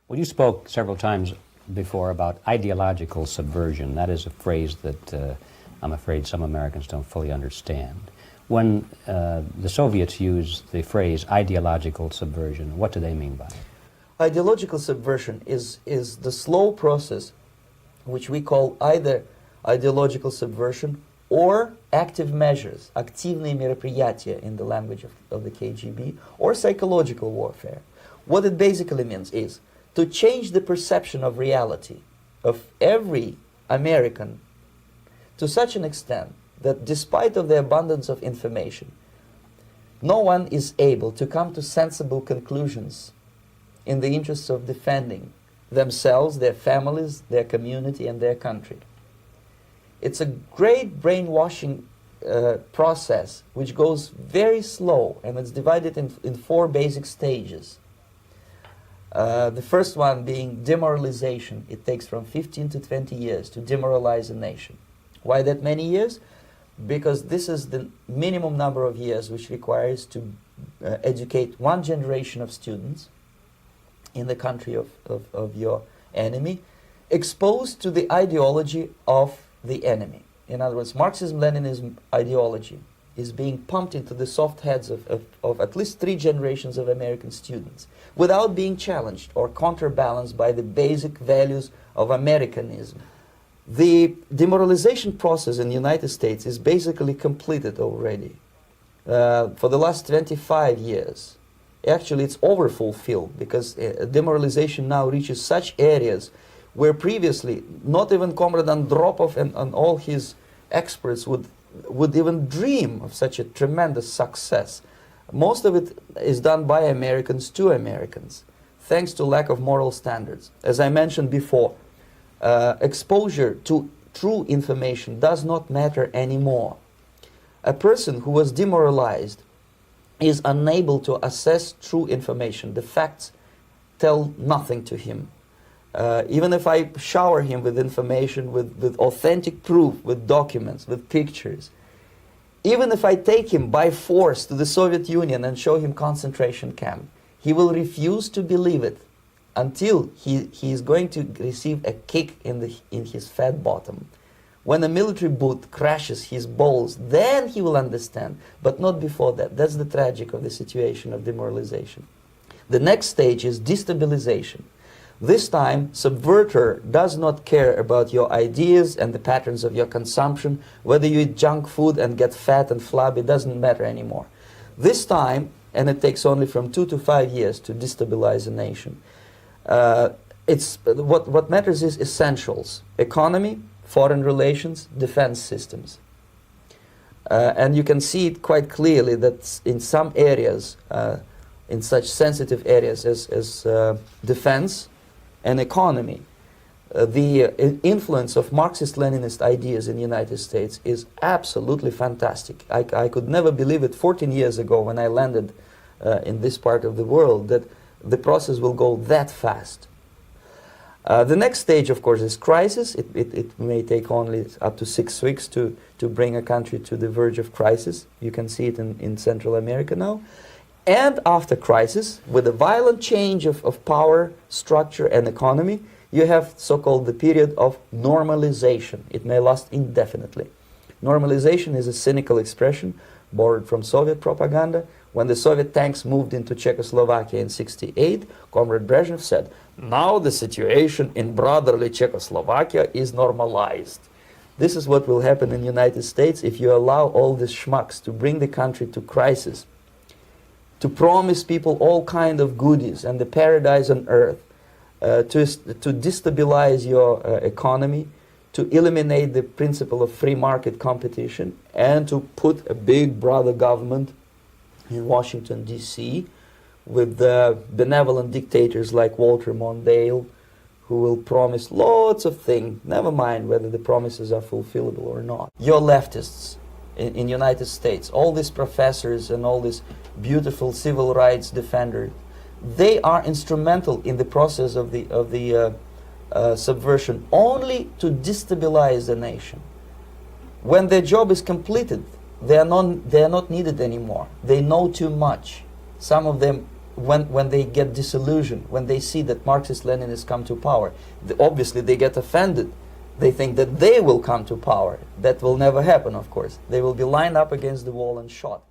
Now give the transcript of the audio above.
Well, you spoke several times before about ideological subversion. That is a phrase that I'm afraid some Americans don't fully understand. When the Soviets used the phrase ideological subversion, what do they mean by it? Ideological subversion is the slow process which we call either ideological subversion or active measures, активные мероприятия in the language of the KGB, or psychological warfare. What it basically means is to change the perception of reality of every American to such an extent that despite of the abundance of information, no one is able to come to sensible conclusions in the interests of defending themselves, their families, their community, and their country. It's a great brainwashing process which goes very slow, and it's divided in four basic stages. The first one being demoralization. It takes from 15 to 20 years to demoralize a nation. Why that many years? Because this is the minimum number of years which requires to educate one generation of students in the country of your enemy, exposed to the ideology of the enemy. In other words, Marxism-Leninism ideology is being pumped into the soft heads of at least 3 generations of American students without being challenged or counterbalanced by the basic values of Americanism. The demoralization process in the United States is basically completed already. For the last 25 years, actually it's overfulfilled, because demoralization now reaches such areas where previously not even Comrade Andropov and all his experts would even dream of such a tremendous success. Most of it is done by Americans to Americans, thanks to lack of moral standards. As I mentioned before, exposure to true information does not matter anymore. A person who was demoralized is unable to assess true information. The facts tell nothing to him. Even if I shower him with information, with authentic proof, with documents, with pictures, even if I take him by force to the Soviet Union and show him concentration camp, he will refuse to believe it until he is going to receive a kick in his fat bottom. When a military boot crashes his balls, then he will understand, but not before that. That's the tragic of the situation of demoralization. The next stage is destabilization. This time, subverter does not care about your ideas and the patterns of your consumption. Whether you eat junk food and get fat and flabby, doesn't matter anymore. This time, and it takes only from 2 to 5 years to destabilize a nation, what matters is essentials: economy, foreign relations, defense systems. And you can see it quite clearly that in some areas, in such sensitive areas as defense and economy, the influence of Marxist-Leninist ideas in the United States is absolutely fantastic. I could never believe it 14 years ago when I landed in this part of the world that the process will go that fast. The next stage, of course, is crisis. It may take only up to 6 weeks to bring a country to the verge of crisis. You can see it in Central America now. And after crisis, with a violent change of power, structure, and economy, you have so-called the period of normalization. It may last indefinitely. Normalization is a cynical expression borrowed from Soviet propaganda. When the Soviet tanks moved into Czechoslovakia in '68, Comrade Brezhnev said, "Now the situation in brotherly Czechoslovakia is normalized." This is what will happen in the United States if you allow all these schmucks to bring the country to crisis, to promise people all kind of goodies and the paradise on earth, to destabilize your economy, to eliminate the principle of free market competition, and to put a big brother government in Washington, D.C., with benevolent dictators like Walter Mondale, who will promise lots of things, never mind whether the promises are fulfillable or not. Your leftists in United States, all these professors and all these beautiful civil rights defenders, they are instrumental in the process of the subversion only to destabilize the nation. When their job is completed, they are not needed anymore. They know too much. Some of them when they get disillusioned, when they see that Marxist-Leninists come to power, obviously they get offended. They think that they will come to power. That will never happen, of course. They will be lined up against the wall and shot.